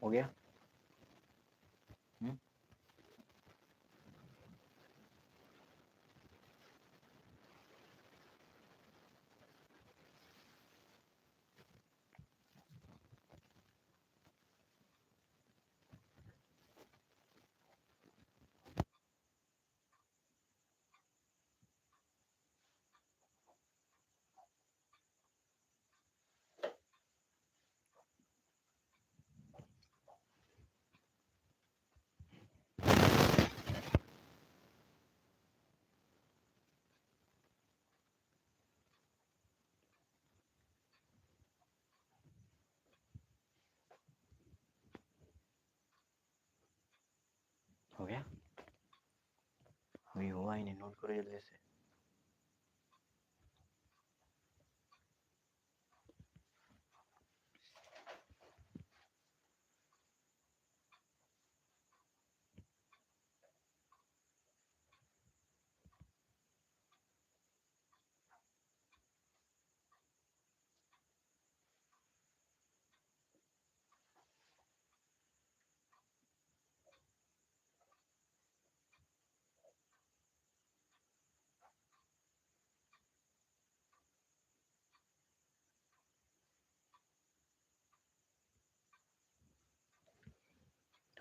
[SPEAKER 1] हो गया? हो गया? अभी हुआ ही नहीं, नोट करो जल्दी से।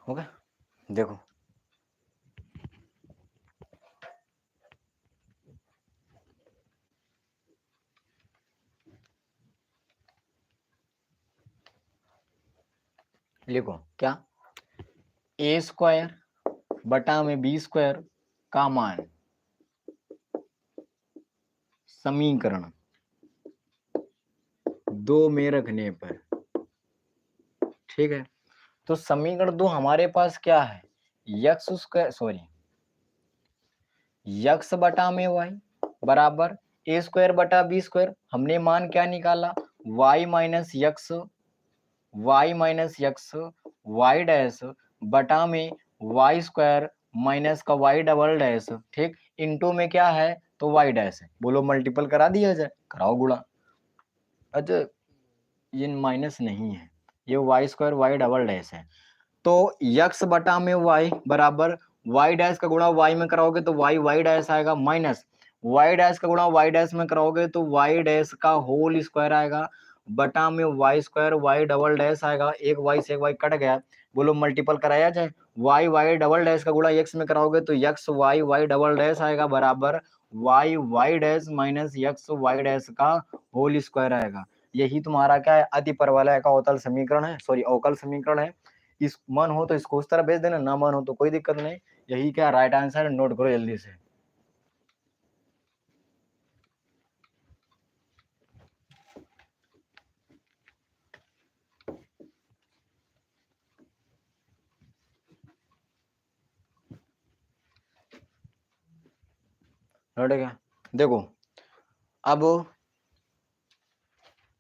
[SPEAKER 1] हो गया? देखो, लिखो क्या, a स्क्वायर बटा में b स्क्वायर का मान समीकरण 2 में रखने पर। ठीक है, तो समीकरण 2 हमारे पास क्या है, यक्स स्क्वायर सॉरी यक्स बटा में वाई बराबर ए स्क्वायर बटा बी स्क्वायर। हमने मान क्या निकाला, y minus x y dash बटा में वाई स्क्वायर माइनस का वाई डबल डैश। ठीक, इनटू में क्या है, तो वाई डैश है। बोलो मल्टीपल करा दिया जाए, कराओ गुणा। अच्छा, ये माइनस नहीं है, ये y square y double dash है। तो यक्स बटा में वाई बराबर वाई डैश का गुणा वाई में कराओगे तो वाई वाई डैश आएगा, माइनस वाई डैश का गुणा वाई डैश में कराओगे तो वाई डैश का होल स्क्वायर आएगा, बटा में y square y double dash आएगा। एक वाई से एक वाई कट गया। बोलो मल्टीपल कराया जाए, वाई वाई डबल डैश का गुणा यक्स में कराओगे तो x y y double dash आएगा बराबर y Y dash minus x y dash का होल स्क्वायर आएगा। यही तुम्हारा क्या है, अतिपरवलय का अवतल समीकरण है, सॉरी अवकल समीकरण है। इस मन हो तो इसको उस तरह भेज देना, ना मन हो तो कोई दिक्कत नहीं। यही क्या राइट आंसर है, नोट करो जल्दी से। नोट क्या, देखो अब हो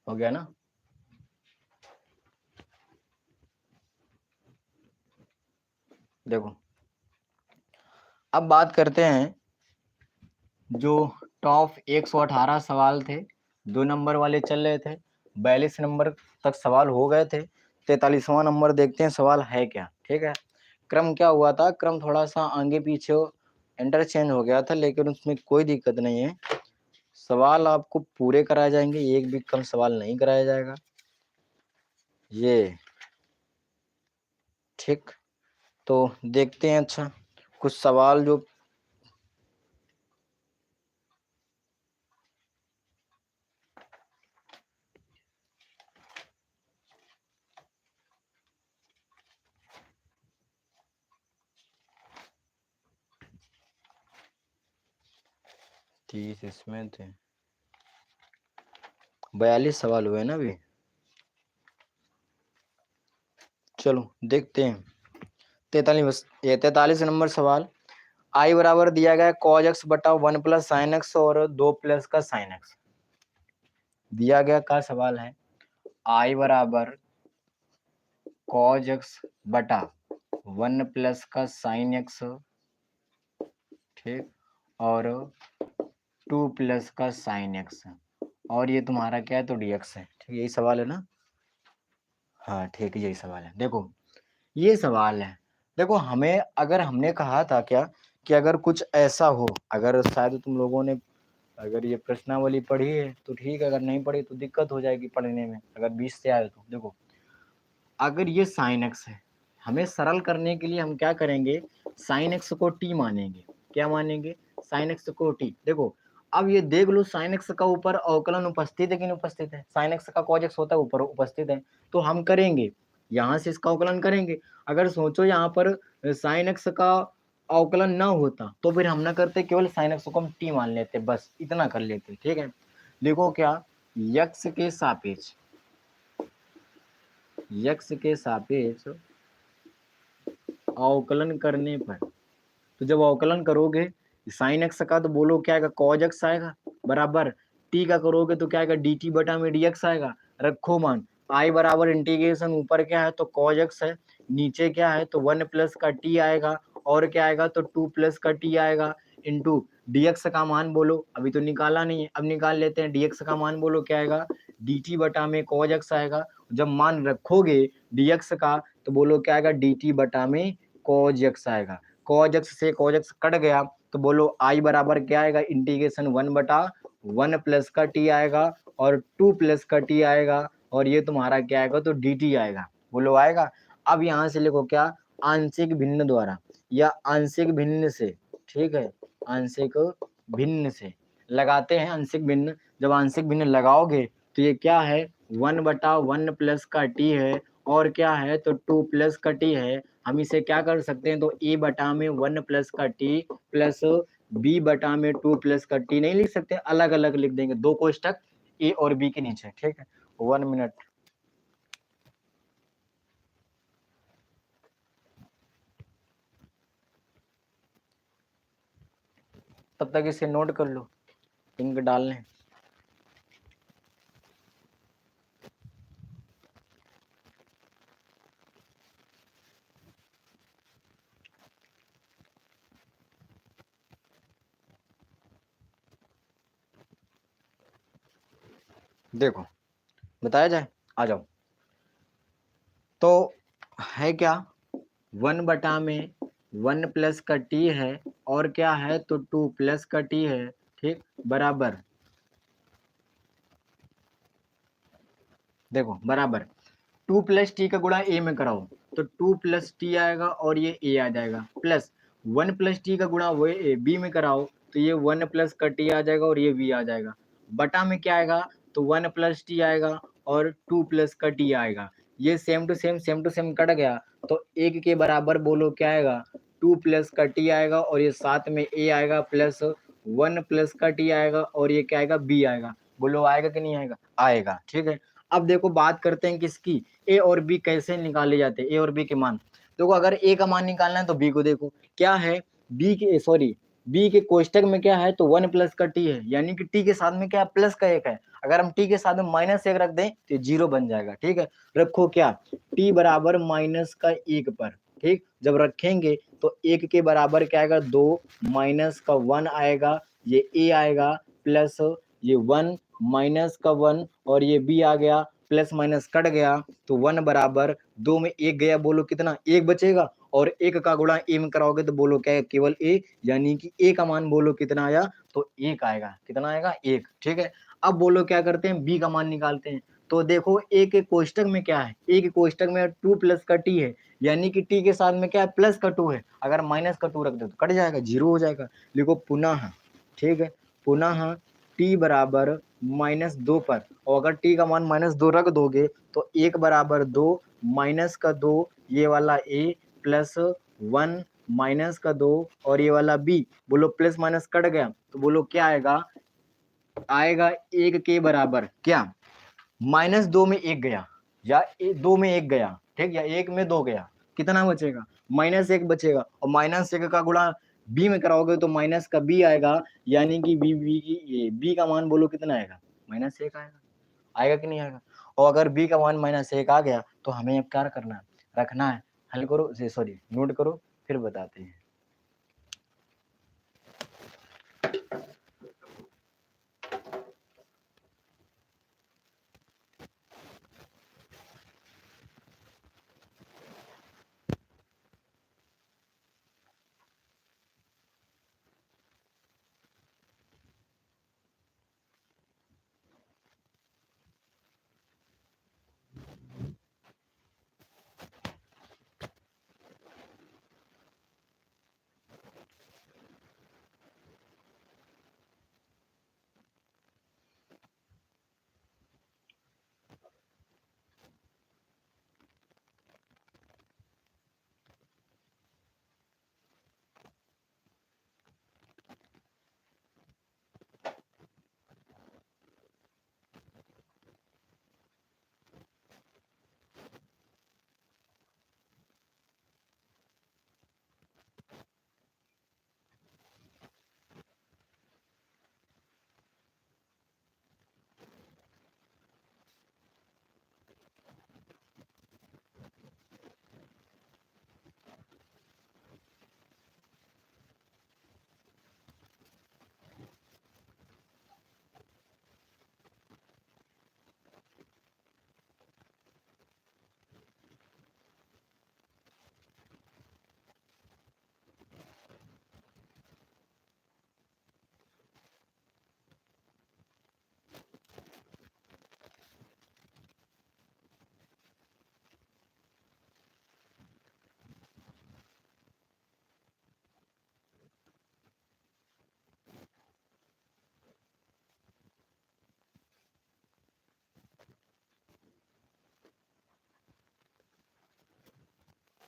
[SPEAKER 1] गया ना। देखो अब बात करते हैं जो टॉप 118 सवाल थे, 2 नंबर वाले चल रहे थे, 42 नंबर तक सवाल हो गए थे, 43वां नंबर देखते हैं सवाल है क्या। ठीक है, क्रम क्या हुआ था, क्रम थोड़ा सा आगे पीछे इंटरचेंज हो गया था, लेकिन उसमें कोई दिक्कत नहीं है। सवाल आपको पूरे कराए जाएंगे, एक भी कम सवाल नहीं कराया जाएगा ये। ठीक, तो देखते हैं। अच्छा, कुछ सवाल जो 30 इसमें थे, 42 सवाल हुए ना अभी। चलो देखते हैं 43 नंबर सवाल। आई बराबर दिया गया cos x बटा 1 प्लस साइन एक्स और 2 प्लस का साइन एक्स दिया गया का सवाल है। आई बराबर cos x बटा 1 प्लस का साइन एक्स, ठीक, और 2 प्लस का साइन एक्स, और ये तुम्हारा क्या है तो dx है। ठीक, यही सवाल है ना। हाँ ठीक है, यही सवाल है। देखो ये सवाल है, देखो हमें अगर हमने कहा था क्या कि अगर कुछ ऐसा हो, अगर शायद तुम लोगों ने अगर ये प्रश्नावली पढ़ी है तो ठीक है, अगर नहीं पढ़ी तो दिक्कत हो जाएगी पढ़ने में, अगर 20 से आए तो। देखो अगर ये साइन एक्स है, हमें सरल करने के लिए हम क्या करेंगे, साइन एक्स को टी मानेंगे। क्या मानेंगे, साइन एक्स को टी। देखो अब ये देख लो, साइन एक्स का ऊपर अवकलन उपस्थित है कि नहीं उपस्थित है, साइन एक्स का कॉज एक्स होता है ऊपर उपस्थित है, तो हम करेंगे यहाँ से इसका अवकलन करेंगे। अगर सोचो यहाँ पर साइन एक्स का अवकलन ना होता तो फिर हम ना करते, केवल साइन एक्स को हम टी मान लेते, बस इतना कर लेते। ठीक है, देखो क्या, यक्स के सापेक्ष, यक्स के सापेक्ष अवकलन करने पर, तो जब अवकलन करोगे साइन एक्स का तो बोलो क्या आएगा, कॉज एक्स आएगा, बराबर टी का करोगे तो क्या आएगा, डी टी बटा में डी एक्स आएगा। रखो मान, आई बराबर इंटीग्रेशन ऊपर क्या है तो कॉज एक्स है, नीचे क्या है तो 1 प्लस का टी आएगा, और क्या आएगा तो 2 प्लस का टी आएगा, इंटू dx का मान बोलो, अभी तो निकाला नहीं है, अब निकाल लेते हैं। dx का मान बोलो क्या आएगा, dt बटा में cos x आएगा। जब मान रखोगे dx का तो बोलो क्या आएगा, dt बटा में cos x आएगा। cos x से cos x कट गया तो बोलो i बराबर क्या आएगा, इंटीग्रेशन 1 बटा 1 प्लस का t आएगा और 2 प्लस का t आएगा, और ये तुम्हारा क्या आएगा तो dt आएगा। बोलो आएगा। अब यहाँ से लिखो क्या, आंशिक भिन्न द्वारा या आंशिक भिन्न से, ठीक है, आंशिक भिन्न से लगाते हैं। आंशिक भिन्न, जब आंशिक भिन्न लगाओगे तो ये क्या है, 1 बटा 1 प्लस का टी है, और क्या है तो 2 प्लस का टी है। हम इसे क्या कर सकते हैं तो ए बटा में 1 प्लस का टी प्लस बी बटा में 2 प्लस का टी नहीं लिख सकते, अलग अलग लिख देंगे, दो कोष्टक ए और बी के नीचे। ठीक है, 1 मिनट। तब तक इसे नोट कर लो, इंक डालने। देखो बताया जाए, आ जाओ। तो है क्या, 1 बटा में 1 प्लस का टी है, और क्या है तो 2 प्लस का टी है, ठीक, बराबर, देखो बराबर 2 प्लस टी का गुणा ए में कराओ तो 2 प्लस टी आएगा और ये ए आ जाएगा, प्लस 1 प्लस टी का गुणा वो ए बी में कराओ तो ये 1 प्लस का टी आ जाएगा और ये बी आ जाएगा, बटा में क्या आएगा तो 1 प्लस टी आएगा और 2 प्लस का टी आएगा। ये सेम टू सेम कट गया, तो 1 के बराबर बोलो क्या आएगा, 2 प्लस का टी आएगा और ये साथ में ए आएगा प्लस 1 प्लस का टी आएगा और ये क्या आएगा, बी आएगा। बोलो आएगा कि नहीं आएगा, आएगा। ठीक है, अब देखो बात करते हैं किसकी, ए और बी कैसे निकाले जाते हैं, ए और बी के मान। देखो अगर ए का मान निकालना है तो बी को देखो क्या है, बी के कोष्टक में क्या है, तो 1 प्लस का टी है, यानी कि टी के साथ में क्या है, प्लस का 1 है। अगर हम टी के साथ में -1 रख दें तो 0 बन जाएगा। ठीक है, रखो क्या, टी बराबर माइनस का 1 पर। ठीक, जब रखेंगे तो 1 के बराबर क्या आएगा, 2 माइनस का 1 आएगा, ये ए आएगा प्लस ये 1 माइनस का 1 और ये बी आ गया, प्लस माइनस कट गया, तो 1 बराबर 2 में 1 गया, बोलो कितना, 1 बचेगा। और 1 का गुणा ए में कराओगे तो बोलो क्या है, केवल ए, यानी कि ए का मान बोलो कितना आया, तो 1 आएगा। कितना आएगा, 1। ठीक है, अब बोलो क्या करते हैं, बी का मान निकालते हैं। तो देखो ए के कोष्टक में क्या है, ए के कोष्टक में 2 प्लस का टी है, यानी कि टी के साथ में क्या है, प्लस का 2 है। अगर माइनस का 2 रख दो तो कट जाएगा, 0 हो जाएगा। लिखो पुनः, ठीक है, पुनः टी बराबर -2 पर, और अगर टी का मान -2 रख दोगे तो 1 बराबर 2 माइनस का 2 ये वाला ए प्लस 1 माइनस का 2 और ये वाला बी, बोलो प्लस माइनस कट गया, तो बोलो क्या आएगा, आएगा 1 के बराबर क्या, -2 में 1 गया या 2 में 1 गया, ठीक, या 1 में 2 गया, कितना बचेगा, -1 बचेगा। और -1 का गुणा बी में कराओगे तो माइनस का बी आएगा, यानी कि बी का मान बोलो कितना आएगा, -1 आएगा। आएगा कि नहीं आएगा। और अगर बी का मान -1 आ गया तो हमें अब क्या करना है, रखना है, हल करो, सॉरी नोट करो, फिर बताते हैं।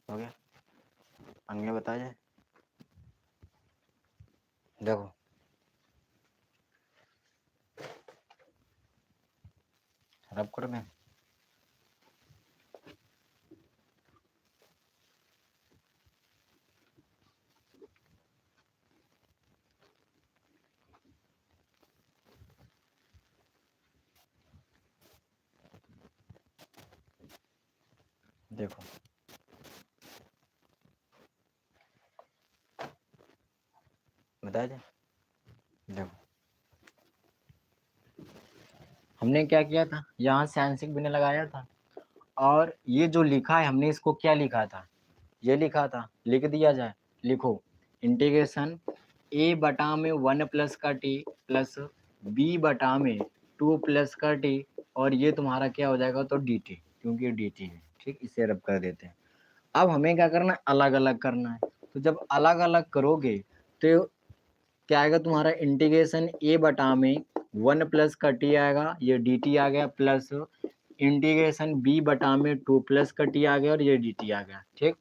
[SPEAKER 1] हो गया, अन्य बता जाए, देखो रब कर दें, देखो बताया जाए, देखो हमने क्या किया था, यहाँ से आंशिक भिन्न लगाया था, और ये जो लिखा है हमने इसको क्या लिखा था, ये लिखा था, लिख दिया जाए। लिखो इंटीग्रेशन ए बटा में 1 प्लस का टी प्लस बी बटा में 2 प्लस का टी, और ये तुम्हारा क्या हो जाएगा, तो डी टी, क्योंकि डी टी है। ठीक, इसे रब कर देते हैं। अब हमें क्या करना है, अलग अलग करना है। तो जब अलग अलग करोगे तो क्या आएगा तुम्हारा, इंटीग्रेशन ए बटा में 1 प्लस का टी आएगा, ये डी टी आ गया, प्लस इंटीग्रेशन बी बटा में 2 प्लस का टी आ गया और ये डी टी आ गया। ठीक,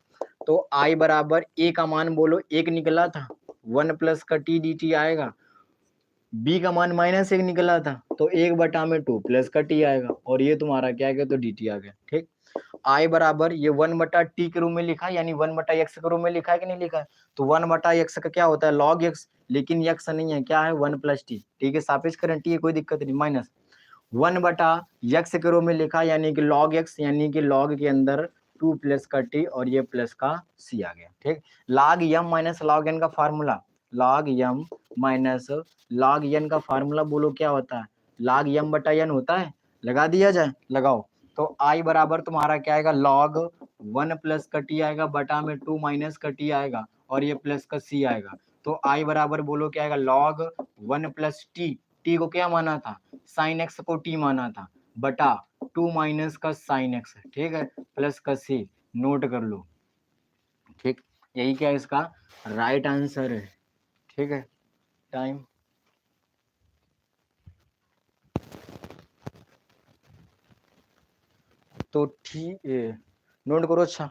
[SPEAKER 1] तो आई बराबर ए का मान बोलो 1 निकला था, 1 प्लस का टी डी टी आएगा, बी का मान -1 निकला था तो 1 बटा में 2 प्लस का टी आएगा और ये तुम्हारा क्या आ गया, तो डी टी आ गया। ठीक, आई बराबर ये 1 बटा टी के रूप में लिखा है, यानी 1 बटा एक्स के रूप में लिखा है कि नहीं लिखा है, तो 1 बटा एक्स का क्या होता है, लॉग एक्स, लेकिन एक्स नहीं है, क्या है 1 प्लस टी। ठीक है, सापेक्ष करें टी है, कोई दिक्कत नहीं, माइनस 1 बटा एक्स के रूप में लिखा, यानी कि लॉग एक्स, यानी कि लॉग के अंदर 2 प्लस का टी और ये प्लस का सी आ गया। ठीक, log M minus log N का formula, log M minus log N का फार्मूला बोलो क्या होता है, लॉग एम बटा एन होता है, लगा दिया जाए, लगाओ। तो आई बराबर तुम्हारा क्या आएगा, लॉग 1 प्लस का टी आएगा बटा में 2 माइनस का टी आएगा और ये प्लस का सी आएगा। तो आई बराबर बोलो क्या आएगा, लॉग 1 प्लस टी, टी को क्या माना था, साइन एक्स को टी माना था, बटा 2 माइनस का साइन एक्स, ठीक है, प्लस का सी, नोट कर लो। ठीक, यही क्या इसका राइट आंसर है। ठीक है, टाइम तो ठीक है, नोट करो। अच्छा,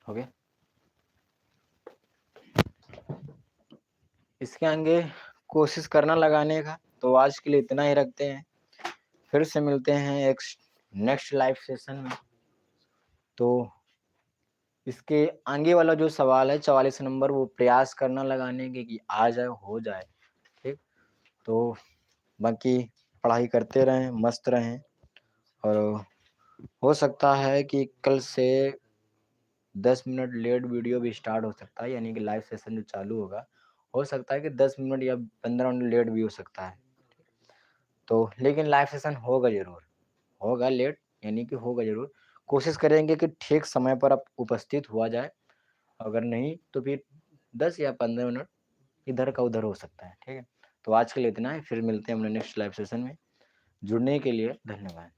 [SPEAKER 1] हो गया, इसके आगे कोशिश करना लगाने का। तो आज के लिए इतना ही रखते हैं, फिर से मिलते हैं एक नेक्स्ट लाइव सेशन में। तो इसके आगे वाला जो सवाल है 44 नंबर, वो प्रयास करना लगाने के कि आ जाए, हो जाए। ठीक, तो बाकी पढ़ाई करते रहें, मस्त रहें, और हो सकता है कि कल से 10 मिनट लेट वीडियो भी स्टार्ट हो सकता है, यानी कि लाइव सेशन जो चालू होगा, हो सकता है कि 10 मिनट या 15 मिनट लेट भी हो सकता है। तो लेकिन लाइव सेशन होगा जरूर, होगा लेट, यानी कि होगा जरूर। कोशिश करेंगे कि ठीक समय पर अब उपस्थित हुआ जाए, अगर नहीं तो फिर 10 या 15 मिनट इधर का उधर हो सकता है। ठीक है, तो आज के लिए इतना है, फिर मिलते हैं अपने नेक्स्ट लाइव सेशन में। जुड़ने के लिए धन्यवाद।